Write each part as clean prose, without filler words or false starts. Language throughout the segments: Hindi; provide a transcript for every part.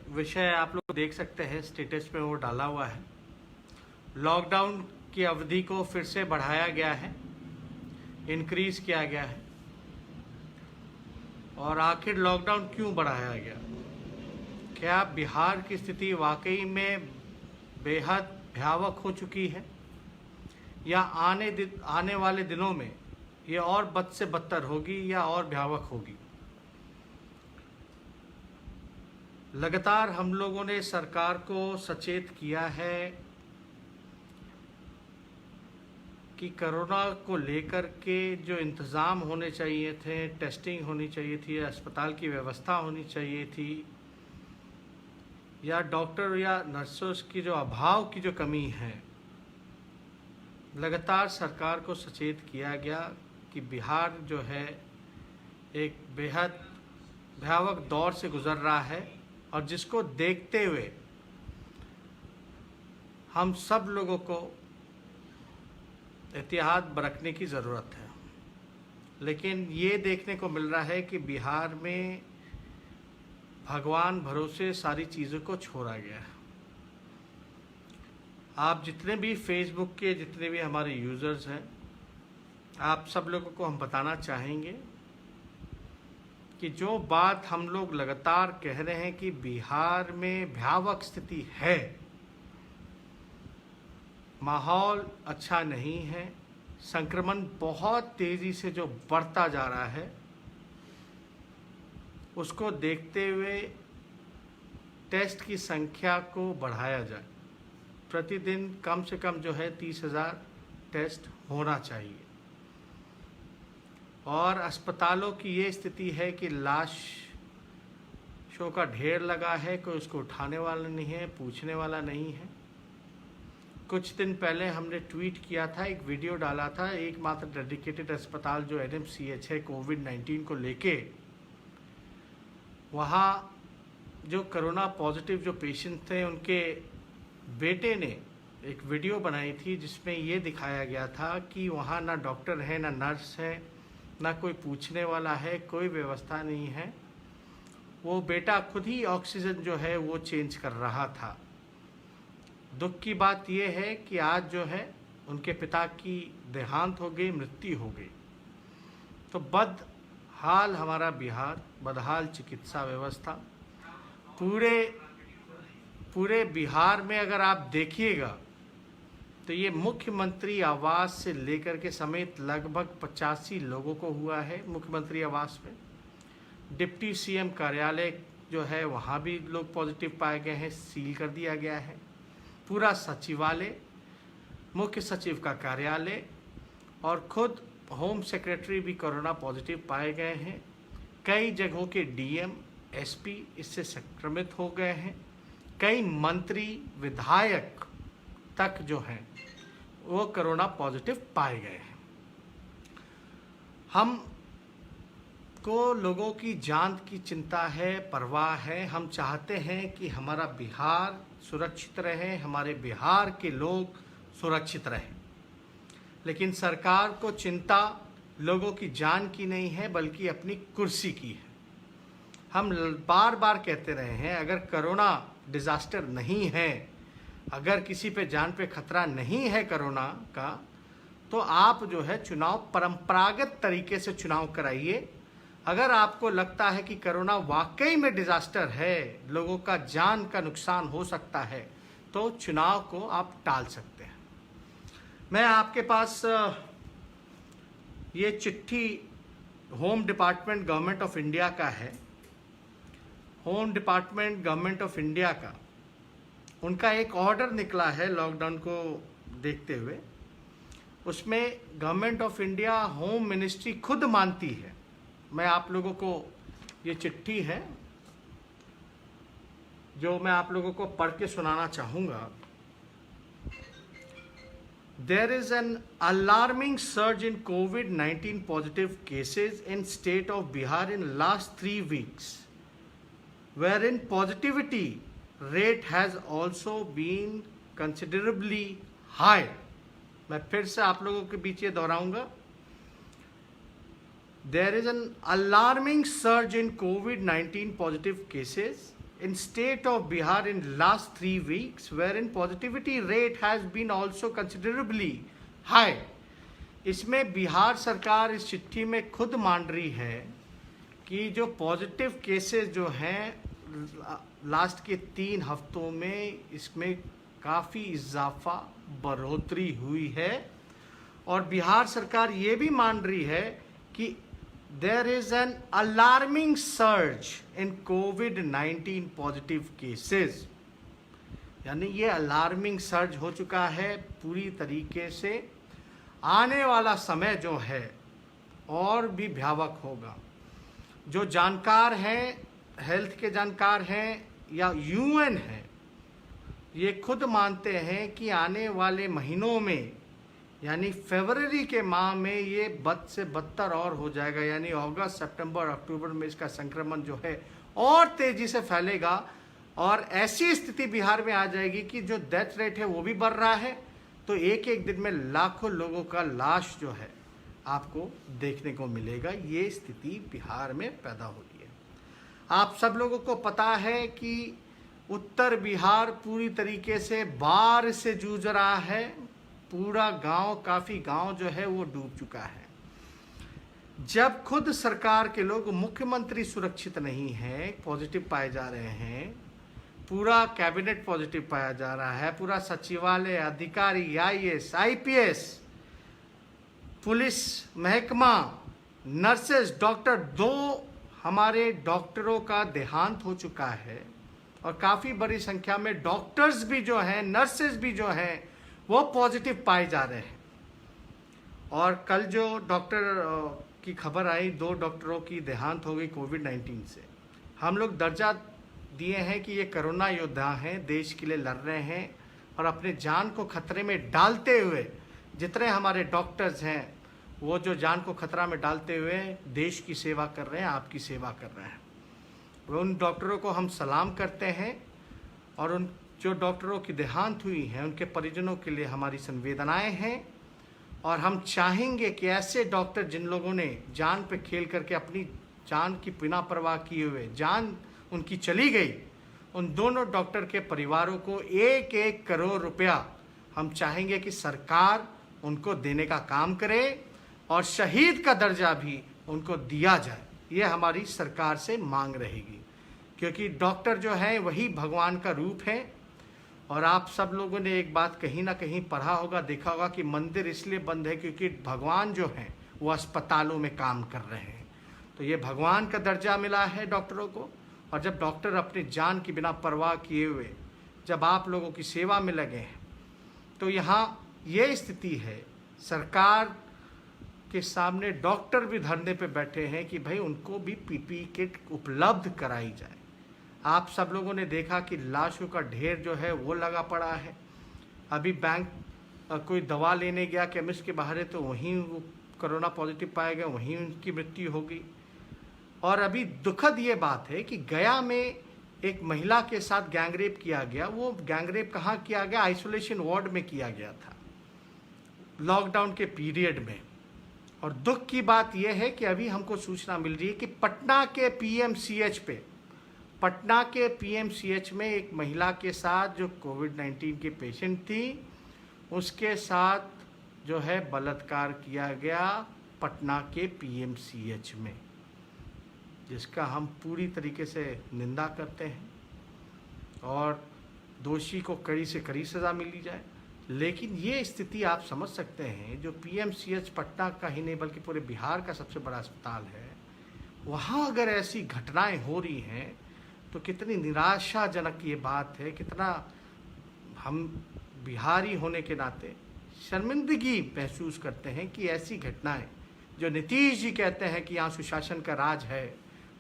विषय आप लोग देख सकते हैं, स्टेटस पे वो डाला हुआ है। लॉकडाउन की अवधि को फिर से बढ़ाया गया है, इंक्रीज किया गया है। और आखिर लॉकडाउन क्यों बढ़ाया गया? क्या बिहार की स्थिति वाकई में बेहद भयावह हो चुकी है, या आने वाले दिनों में ये और बद से बदतर होगी या और भयावह होगी? लगातार हम लोगों ने सरकार को सचेत किया है कि कोरोना को लेकर के जो इंतज़ाम होने चाहिए थे, टेस्टिंग होनी चाहिए थी, अस्पताल की व्यवस्था होनी चाहिए थी, या डॉक्टर या नर्सों की जो अभाव की जो कमी है, लगातार सरकार को सचेत किया गया कि बिहार जो है एक बेहद भयावह दौर से गुज़र रहा है, और जिसको देखते हुए हम सब लोगों को एहतियात बरतने की ज़रूरत है। लेकिन ये देखने को मिल रहा है कि बिहार में भगवान भरोसे सारी चीज़ों को छोड़ा गया है। आप जितने भी फेसबुक के जितने भी हमारे यूज़र्स हैं, आप सब लोगों को हम बताना चाहेंगे कि जो बात हम लोग लगातार कह रहे हैं कि बिहार में भयावह स्थिति है, माहौल अच्छा नहीं है, संक्रमण बहुत तेज़ी से जो बढ़ता जा रहा है, उसको देखते हुए टेस्ट की संख्या को बढ़ाया जाए। प्रतिदिन कम से कम जो है 30,000 टेस्ट होना चाहिए। और अस्पतालों की ये स्थिति है कि लाशों का ढेर लगा है, कोई उसको उठाने वाला नहीं है, पूछने वाला नहीं है। कुछ दिन पहले हमने ट्वीट किया था, एक वीडियो डाला था, एकमात्र डेडिकेटेड अस्पताल जो NMCH है कोविड-19 को लेके, वहाँ जो कोरोना पॉजिटिव जो पेशेंट थे, उनके बेटे ने एक वीडियो बनाई थी जिसमें ये दिखाया गया था कि वहाँ ना डॉक्टर है, ना नर्स है, ना कोई पूछने वाला है, कोई व्यवस्था नहीं है। वो बेटा खुद ही ऑक्सीजन जो है वो चेंज कर रहा था। दुख की बात ये है कि आज जो है उनके पिता की देहांत हो गई, मृत्यु हो गई। तो बदहाल हमारा बिहार, बदहाल चिकित्सा व्यवस्था। पूरे बिहार में अगर आप देखिएगा तो ये मुख्यमंत्री आवास से लेकर के समेत लगभग 85 लोगों को हुआ है मुख्यमंत्री आवास में। डिप्टी CM कार्यालय जो है वहाँ भी लोग पॉजिटिव पाए गए हैं, सील कर दिया गया है। पूरा सचिवालय, मुख्य सचिव का कार्यालय और खुद होम सेक्रेटरी भी कोरोना पॉजिटिव पाए गए हैं। कई जगहों के DM, SP इससे संक्रमित हो गए हैं। कई मंत्री, विधायक तक जो हैं वो कोरोना पॉजिटिव पाए गए हैं। हम को लोगों की जान की चिंता है, परवाह है। हम चाहते हैं कि हमारा बिहार सुरक्षित रहे, हमारे बिहार के लोग सुरक्षित रहें। लेकिन सरकार को चिंता लोगों की जान की नहीं है, बल्कि अपनी कुर्सी की है। हम बार बार कहते रहे हैं, अगर कोरोना डिज़ास्टर नहीं है, अगर किसी पे जान पे खतरा नहीं है कोरोना का, तो आप जो है चुनाव परंपरागत तरीके से चुनाव कराइए। अगर आपको लगता है कि कोरोना वाकई में डिज़ास्टर है, लोगों का जान का नुकसान हो सकता है, तो चुनाव को आप टाल सकते हैं। मैं आपके पास ये चिट्ठी home department government of India का है। Home department government of India का उनका एक ऑर्डर निकला है लॉकडाउन को देखते हुए। उसमें government of India, home ministry खुद मानती है। मैं आप लोगों को ये चिट्ठी है जो मैं आप लोगों को पढ़ के सुनाना चाहूँगा। There is an alarming surge in COVID-19 positive cases in state of Bihar in last 3 weeks, wherein positivity rate has also been considerably high. मैं फिर से आप लोगों के बीच ये दोहराऊंगा। There is an alarming surge in COVID-19 positive cases in state of Bihar in last 3 weeks, wherein positivity rate has been also considerably high. इसमें बिहार सरकार इस चिट्ठी में खुद मान रही है कि जो पॉजिटिव केसेस जो हैं लास्ट के 3 हफ्तों में इसमें काफ़ी इजाफा बढ़ोतरी हुई है, और बिहार सरकार ये भी मान रही है कि there is an alarming surge in COVID-19 positive cases. यानी ये अलार्मिंग सर्ज हो चुका है पूरी तरीके से। आने वाला समय जो है और भी भयावह होगा। जो जानकार हैं, हेल्थ के जानकार हैं या यूएन है, ये खुद मानते हैं कि आने वाले महीनों में यानी फरवरी के माह में ये बद से बदतर और हो जाएगा। यानी अगस्त, सितंबर, अक्टूबर में इसका संक्रमण जो है और तेजी से फैलेगा, और ऐसी स्थिति बिहार में आ जाएगी कि जो डेथ रेट है वो भी बढ़ रहा है, तो एक एक दिन में लाखों लोगों का लाश जो है आपको देखने को मिलेगा। ये स्थिति बिहार में पैदा हो रही है। आप सब लोगों को पता है कि उत्तर बिहार पूरी तरीके से बाढ़ से जूझ रहा है। पूरा गांव, काफ़ी गांव जो है वो डूब चुका है। जब खुद सरकार के लोग, मुख्यमंत्री सुरक्षित नहीं है, पॉजिटिव पाए जा रहे हैं, पूरा कैबिनेट पॉजिटिव पाया जा रहा है, पूरा सचिवालय, अधिकारी, आईएएस, आईपीएस, पुलिस महकमा, नर्सेस, डॉक्टर, 2 हमारे डॉक्टरों का देहांत हो चुका है, और काफ़ी बड़ी संख्या में डॉक्टर्स भी जो हैं, नर्सेस भी जो हैं, वो पॉजिटिव पाए जा रहे हैं। और कल जो डॉक्टर की खबर आई, 2 डॉक्टरों की देहांत हो गई कोविड-19 से। हम लोग दर्जा दिए हैं कि ये कोरोना योद्धा हैं, देश के लिए लड़ रहे हैं, और अपने जान को खतरे में डालते हुए जितने हमारे डॉक्टर्स हैं वो जो जान को खतरा में डालते हुए देश की सेवा कर रहे हैं, आपकी सेवा कर रहे हैं। उन डॉक्टरों को हम सलाम करते हैं, और उन जो डॉक्टरों की देहांत हुई है उनके परिजनों के लिए हमारी संवेदनाएं हैं। और हम चाहेंगे कि ऐसे डॉक्टर जिन लोगों ने जान पे खेल करके अपनी जान की बिना परवाह किए हुए जान उनकी चली गई, उन दोनों डॉक्टर के परिवारों को 1-1 करोड़ रुपया हम चाहेंगे कि सरकार उनको देने का काम करे, और शहीद का दर्जा भी उनको दिया जाए। ये हमारी सरकार से मांग रहेगी, क्योंकि डॉक्टर जो है वही भगवान का रूप है। और आप सब लोगों ने एक बात कहीं ना कहीं पढ़ा होगा, देखा होगा कि मंदिर इसलिए बंद है क्योंकि भगवान जो हैं वो अस्पतालों में काम कर रहे हैं। तो ये भगवान का दर्जा मिला है डॉक्टरों को, और जब डॉक्टर अपनी जान की बिना परवाह किए हुए जब आप लोगों की सेवा में लगे हैं, तो यहाँ ये स्थिति है। सरकार के सामने डॉक्टर भी धरने पे बैठे हैं कि भाई उनको भी पीपीई किट उपलब्ध कराई जाए। आप सब लोगों ने देखा कि लाशों का ढेर जो है वो लगा पड़ा है। अभी बैंक कोई दवा लेने गया केमिस्ट के बाहर, तो वहीं वो कोरोना पॉजिटिव पाया गया, वहीं उनकी मृत्यु हो गई। और अभी दुखद ये बात है कि गया में एक महिला के साथ गैंगरेप किया गया। वो गैंगरेप कहाँ किया गया? आइसोलेशन वार्ड में किया गया था, लॉकडाउन के पीरियड में। और दुख की बात यह है कि अभी हमको सूचना मिल रही है कि पटना के पीएमसीएच में एक महिला के साथ जो कोविड-19 के पेशेंट थी, उसके साथ जो है बलात्कार किया गया पटना के पीएमसीएच में, जिसका हम पूरी तरीके से निंदा करते हैं, और दोषी को कड़ी से कड़ी सज़ा मिली जाए। लेकिन ये स्थिति आप समझ सकते हैं, जो पीएमसीएच पटना का ही नहीं बल्कि पूरे बिहार का सबसे बड़ा अस्पताल है, वहाँ अगर ऐसी घटनाएं हो रही हैं तो कितनी निराशाजनक ये बात है। कितना हम बिहारी होने के नाते शर्मिंदगी महसूस करते हैं कि ऐसी घटनाएं, जो नीतीश जी कहते हैं कि यहाँ सुशासन का राज है,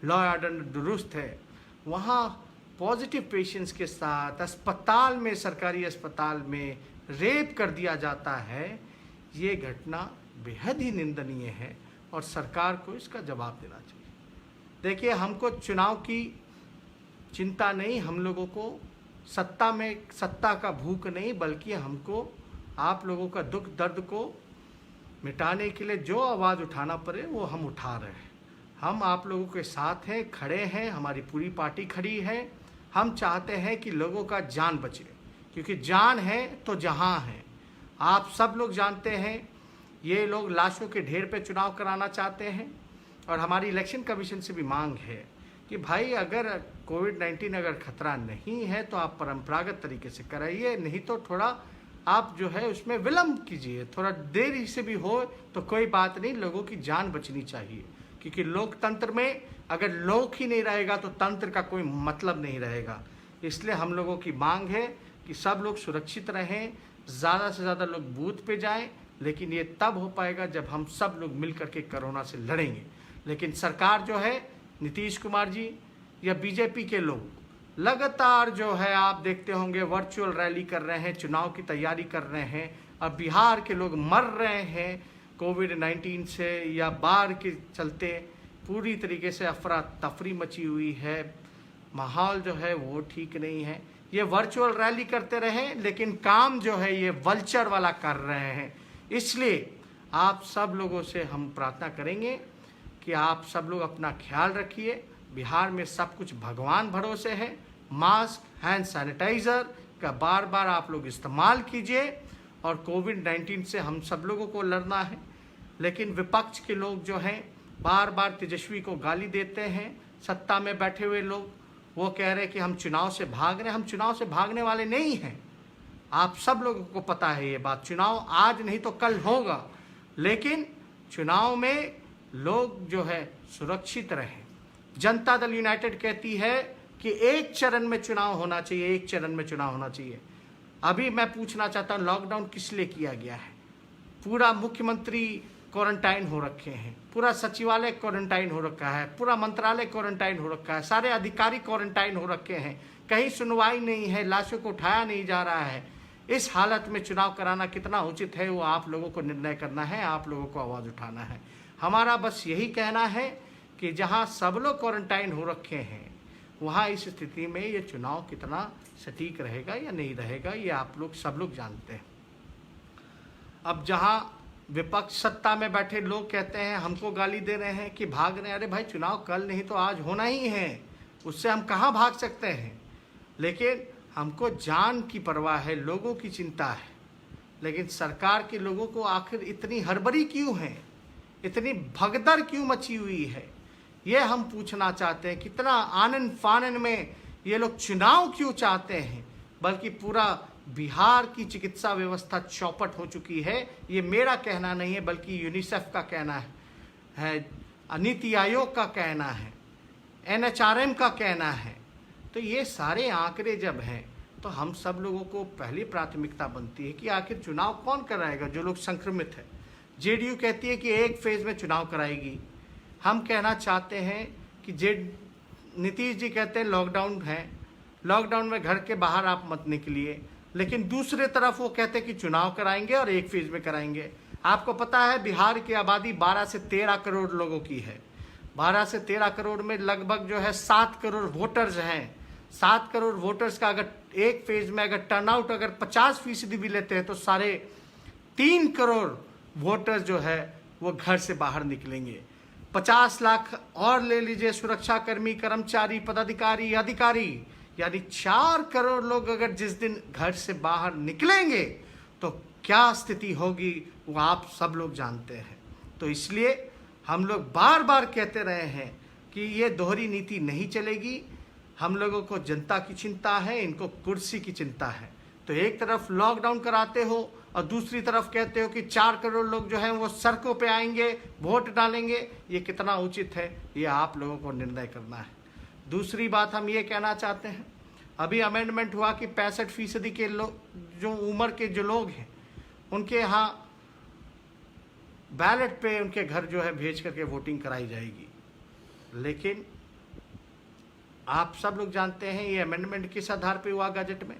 लॉ ऑर्डर दुरुस्त है, वहाँ पॉजिटिव पेशेंट्स के साथ अस्पताल में, सरकारी अस्पताल में रेप कर दिया जाता है। ये घटना बेहद ही निंदनीय है, और सरकार को इसका जवाब देना चाहिए। देखिए, हमको चुनाव की चिंता नहीं, हम लोगों को सत्ता का भूख नहीं, बल्कि हमको आप लोगों का दुख दर्द को मिटाने के लिए जो आवाज़ उठाना पड़े वो हम उठा रहे हैं। हम आप लोगों के साथ हैं, खड़े हैं, हमारी पूरी पार्टी खड़ी है। हम चाहते हैं कि लोगों का जान बचे, क्योंकि जान है तो जहां है। आप सब लोग जानते हैं ये लोग लाशों के ढेर पे चुनाव कराना चाहते हैं, और हमारी इलेक्शन कमीशन से भी मांग है कि भाई अगर कोविड-19 अगर खतरा नहीं है तो आप परंपरागत तरीके से कराइए, नहीं तो थोड़ा आप जो है उसमें विलंब कीजिए, थोड़ा देरी से भी हो तो कोई बात नहीं, लोगों की जान बचनी चाहिए। क्योंकि लोकतंत्र में अगर लोक ही नहीं रहेगा तो तंत्र का कोई मतलब नहीं रहेगा। इसलिए हम लोगों की मांग है कि सब लोग सुरक्षित रहें, ज़्यादा से ज़्यादा लोग बूथ पे जाएं, लेकिन ये तब हो पाएगा जब हम सब लोग मिल करके कोरोना से लड़ेंगे। लेकिन सरकार जो है, नीतीश कुमार जी या बीजेपी के लोग लगातार जो है आप देखते होंगे वर्चुअल रैली कर रहे हैं, चुनाव की तैयारी कर रहे हैं, और बिहार के लोग मर रहे हैं कोविड-19 से या बाढ़ के चलते। पूरी तरीके से अफरा तफरी मची हुई है, माहौल जो है वो ठीक नहीं है। ये वर्चुअल रैली करते रहे, लेकिन काम जो है ये वल्चर वाला कर रहे हैं। इसलिए आप सब लोगों से हम प्रार्थना करेंगे कि आप सब लोग अपना ख्याल रखिए। बिहार में सब कुछ भगवान भरोसे है। मास्क, हैंड सैनिटाइज़र का बार बार आप लोग इस्तेमाल कीजिए, और कोविड-19 से हम सब लोगों को लड़ना है। लेकिन विपक्ष के लोग जो हैं बार बार तेजस्वी को गाली देते हैं, सत्ता में बैठे हुए लोग वो कह रहे हैं कि हम चुनाव से भाग रहे हैं। हम चुनाव से भागने वाले नहीं हैं, आप सब लोगों को पता है ये बात। चुनाव आज नहीं तो कल होगा, लेकिन चुनाव में लोग जो है सुरक्षित रहें। जनता दल यूनाइटेड कहती है कि एक चरण में चुनाव होना चाहिए, एक चरण में चुनाव होना चाहिए। अभी मैं पूछना चाहता हूँ, लॉकडाउन किस लिए किया गया है? पूरा मुख्यमंत्री क्वारंटाइन हो रखे हैं, पूरा सचिवालय क्वारंटाइन हो रखा है, पूरा मंत्रालय क्वारंटाइन हो रखा है, सारे अधिकारी क्वारंटाइन हो रखे हैं, कहीं सुनवाई नहीं है, लाशों को उठाया नहीं जा रहा है। इस हालत में चुनाव कराना कितना उचित है वो आप लोगों को निर्णय करना है, आप लोगों को आवाज़ उठाना है। हमारा बस यही कहना है कि जहां सब लोग क्वारंटाइन हो रखे हैं वहां इस स्थिति में ये चुनाव कितना सटीक रहेगा या नहीं रहेगा ये आप लोग सब लोग जानते हैं। अब जहां विपक्ष सत्ता में बैठे लोग कहते हैं, हमको गाली दे रहे हैं कि भाग रहे हैं, अरे भाई चुनाव कल नहीं तो आज होना ही है, उससे हम कहाँ भाग सकते हैं। लेकिन हमको जान की परवाह है, लोगों की चिंता है। लेकिन सरकार के लोगों को आखिर इतनी हड़बड़ी क्यों है, इतनी भगदड़ क्यों मची हुई है, ये हम पूछना चाहते हैं। कितना आनन फानन में ये लोग चुनाव क्यों चाहते हैं, बल्कि पूरा बिहार की चिकित्सा व्यवस्था चौपट हो चुकी है। ये मेरा कहना नहीं है, बल्कि यूनिसेफ का कहना है, नीति आयोग का कहना है, NHRM का कहना है। तो ये सारे आंकड़े जब हैं तो हम सब लोगों को पहली प्राथमिकता बनती है कि आखिर चुनाव कौन कराएगा, जो लोग संक्रमित है। JDU कहती है कि एक फेज में चुनाव कराएगी। हम कहना चाहते हैं कि नीतीश जी कहते हैं लॉकडाउन है, लॉकडाउन में घर के बाहर आप मत निकलिए, लेकिन दूसरे तरफ वो कहते हैं कि चुनाव कराएंगे और एक फेज में कराएंगे। आपको पता है बिहार की आबादी 12 से 13 करोड़ लोगों की है। 12 से 13 करोड़ में लगभग जो है 7 करोड़ वोटर्स हैं। 7 करोड़ वोटर्स का अगर एक फेज में अगर टर्नआउट अगर 50% भी लेते हैं तो 3.5 करोड़ वोटर्स जो है वो घर से बाहर निकलेंगे। 50 लाख और ले लीजिए सुरक्षाकर्मी, कर्मचारी, पदाधिकारी, अधिकारी, यानी 4 करोड़ लोग अगर जिस दिन घर से बाहर निकलेंगे तो क्या स्थिति होगी वो आप सब लोग जानते हैं। तो इसलिए हम लोग बार बार कहते रहे हैं कि ये दोहरी नीति नहीं चलेगी। हम लोगों को जनता की चिंता है, इनको कुर्सी की चिंता है। तो एक तरफ लॉकडाउन कराते हो और दूसरी तरफ कहते हो कि 4 करोड़ लोग जो हैं वो सड़कों पे आएंगे, वोट डालेंगे। ये कितना उचित है ये आप लोगों को निर्णय करना है। दूसरी बात हम ये कहना चाहते हैं, अभी अमेंडमेंट हुआ कि 65% के लोग जो उम्र के जो लोग हैं उनके यहाँ बैलेट पे उनके घर जो है भेज करके वोटिंग कराई जाएगी। लेकिन आप सब लोग जानते हैं ये अमेंडमेंट किस आधार पे हुआ। गजट में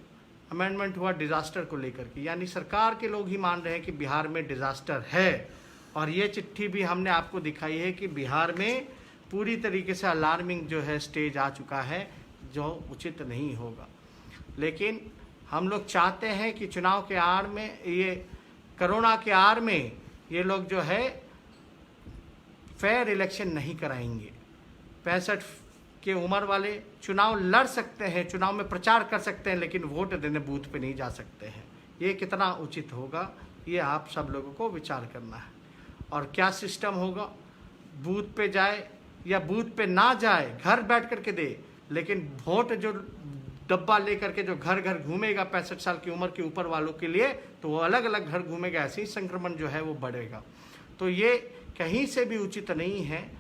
अमेंडमेंट हुआ डिज़ास्टर को लेकर के, यानी सरकार के लोग ही मान रहे हैं कि बिहार में डिज़ास्टर है। और ये चिट्ठी भी हमने आपको दिखाई है कि बिहार में पूरी तरीके से अलार्मिंग जो है स्टेज आ चुका है, जो उचित नहीं होगा। लेकिन हम लोग चाहते हैं कि चुनाव के आड़ में, ये कोरोना के आड़ में ये लोग जो है फेयर इलेक्शन नहीं कराएंगे। 65 के उम्र वाले चुनाव लड़ सकते हैं, चुनाव में प्रचार कर सकते हैं, लेकिन वोट देने बूथ पे नहीं जा सकते हैं। ये कितना उचित होगा, ये आप सब लोगों को विचार करना है। और क्या सिस्टम होगा, बूथ पे जाए या बूथ पे ना जाए, घर बैठ कर के दे, लेकिन वोट जो डब्बा लेकर के जो घर घर घूमेगा 65 साल की उम्र के ऊपर वालों के लिए, तो वो अलग अलग घर घूमेगा, ऐसे ही संक्रमण जो है वो बढ़ेगा। तो ये कहीं से भी उचित नहीं है।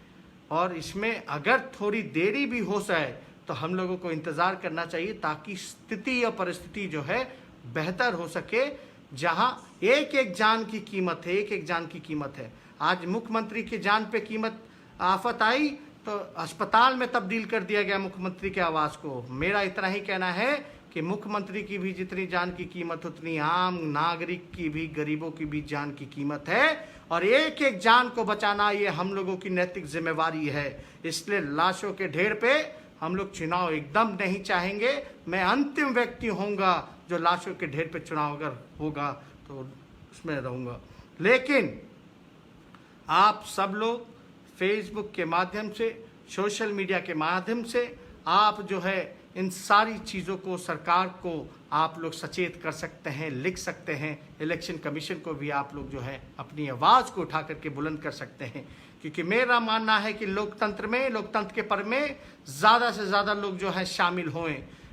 और इसमें अगर थोड़ी देरी भी हो जाए तो हम लोगों को इंतज़ार करना चाहिए, ताकि स्थिति या परिस्थिति जो है बेहतर हो सके, जहां एक एक जान की कीमत है, एक एक जान की कीमत है। आज मुख्यमंत्री की जान पे कीमत आफत आई तो अस्पताल में तब्दील कर दिया गया मुख्यमंत्री के आवास को। मेरा इतना ही कहना है कि मुख्यमंत्री की भी जितनी जान की कीमत, उतनी आम नागरिक की भी, गरीबों की भी जान की कीमत है। और एक एक जान को बचाना ये हम लोगों की नैतिक जिम्मेवारी है। इसलिए लाशों के ढेर पे हम लोग चुनाव एकदम नहीं चाहेंगे। मैं अंतिम व्यक्ति होऊंगा जो लाशों के ढेर पे चुनाव अगर होगा तो उसमें रहूंगा। लेकिन आप सब लोग फेसबुक के माध्यम से, सोशल मीडिया के माध्यम से आप जो है इन सारी चीज़ों को, सरकार को आप लोग सचेत कर सकते हैं, लिख सकते हैं। इलेक्शन कमीशन को भी आप लोग जो है अपनी आवाज़ को उठा करके बुलंद कर सकते हैं। क्योंकि मेरा मानना है कि लोकतंत्र में, लोकतंत्र के पर्व में ज़्यादा से ज़्यादा लोग जो है शामिल हों।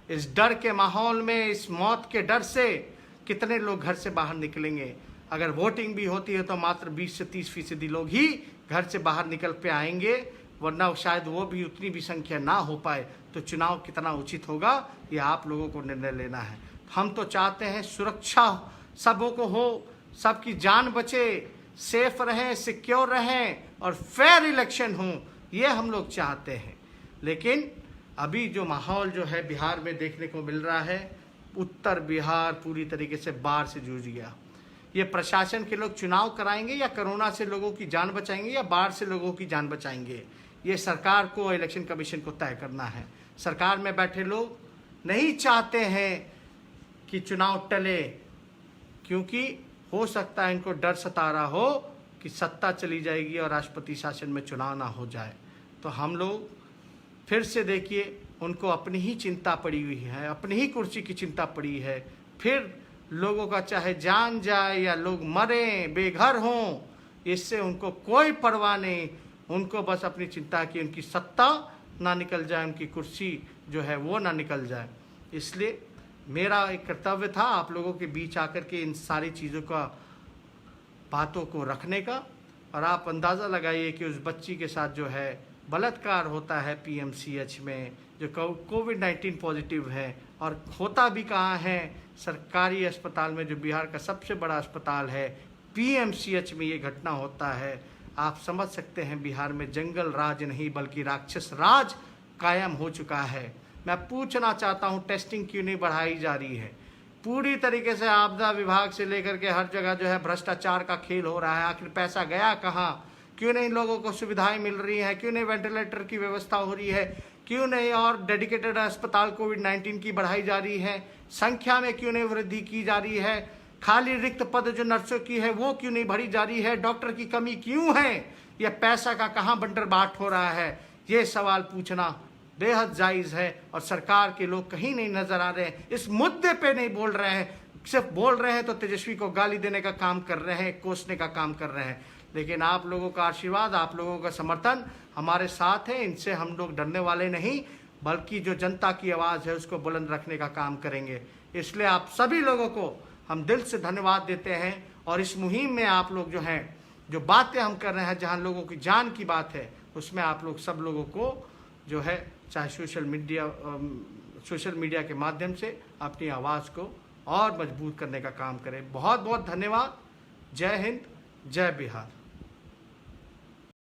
इस डर के माहौल में, इस मौत के डर से कितने लोग घर से बाहर निकलेंगे। अगर वोटिंग भी होती है तो मात्र 20 से 30% लोग ही घर से बाहर निकल पे आएंगे, वरना शायद वो भी उतनी भी संख्या ना हो पाए। तो चुनाव कितना उचित होगा, ये आप लोगों को निर्णय लेना है। हम तो चाहते हैं सुरक्षा सबों को हो, सबकी जान बचे, सेफ रहें, सिक्योर रहें और फेयर इलेक्शन हो, ये हम लोग चाहते हैं। लेकिन अभी जो माहौल जो है बिहार में देखने को मिल रहा है, उत्तर बिहार पूरी तरीके से बाढ़ से जूझ गया। ये प्रशासन के लोग चुनाव कराएंगे या कोरोना से लोगों की जान बचाएंगे या बाढ़ से लोगों की जान बचाएंगे, ये सरकार को, इलेक्शन कमीशन को तय करना है। सरकार में बैठे लोग नहीं चाहते हैं कि चुनाव टले, क्योंकि हो सकता है इनको डर सता रहा हो कि सत्ता चली जाएगी और राष्ट्रपति शासन में चुनाव ना हो जाए। तो हम लोग फिर से देखिए, उनको अपनी ही चिंता पड़ी हुई है, अपनी ही कुर्सी की चिंता पड़ी है। फिर लोगों का चाहे जान जाए या लोग मरें, बेघर हों, इससे उनको कोई परवाह नहीं। उनको बस अपनी चिंता की उनकी सत्ता ना निकल जाए, उनकी कुर्सी जो है वो ना निकल जाए। इसलिए मेरा एक कर्तव्य था आप लोगों के बीच आकर के इन सारी चीज़ों का, बातों को रखने का। और आप अंदाज़ा लगाइए कि उस बच्ची के साथ जो है बलात्कार होता है PMCH में, जो कोविड-19 पॉजिटिव है, और होता भी कहाँ है, सरकारी अस्पताल में, जो बिहार का सबसे बड़ा अस्पताल है PMCH में ये घटना होता है। आप समझ सकते हैं बिहार में जंगल राज नहीं बल्कि राक्षस राज कायम हो चुका है। मैं पूछना चाहता हूँ, टेस्टिंग क्यों नहीं बढ़ाई जा रही है? पूरी तरीके से आपदा विभाग से लेकर के हर जगह जो है भ्रष्टाचार का खेल हो रहा है। आखिर पैसा गया कहाँ? क्यों नहीं लोगों को सुविधाएं मिल रही हैं? क्यों नहीं वेंटिलेटर की व्यवस्था हो रही है? क्यों नहीं और डेडिकेटेड अस्पताल कोविड-19 की बढ़ाई जा रही है? संख्या में क्यों नहीं वृद्धि की जा रही है? खाली रिक्त पद जो नर्सों की है वो क्यों नहीं भरी जा रही है? डॉक्टर की कमी क्यों है? यह पैसा का कहाँ बंटर बाट हो रहा है? ये सवाल पूछना बेहद जायज़ है। और सरकार के लोग कहीं नहीं नजर आ रहे हैं, इस मुद्दे पे नहीं बोल रहे हैं। सिर्फ बोल रहे हैं तो तेजस्वी को गाली देने का काम कर रहे हैं, कोसने का काम कर रहे हैं। लेकिन आप लोगों का आशीर्वाद, आप लोगों का समर्थन हमारे साथ है। इनसे हम लोग डरने वाले नहीं, बल्कि जो जनता की आवाज़ है उसको बुलंद रखने का काम करेंगे। इसलिए आप सभी लोगों को हम दिल से धन्यवाद देते हैं। और इस मुहिम में आप लोग जो हैं, जो बातें हम कर रहे हैं, जहां लोगों की जान की बात है, उसमें आप लोग सब लोगों को जो है, चाहे सोशल मीडिया के माध्यम से अपनी आवाज़ को और मजबूत करने का काम करें। बहुत बहुत धन्यवाद। जय हिंद, जय बिहार।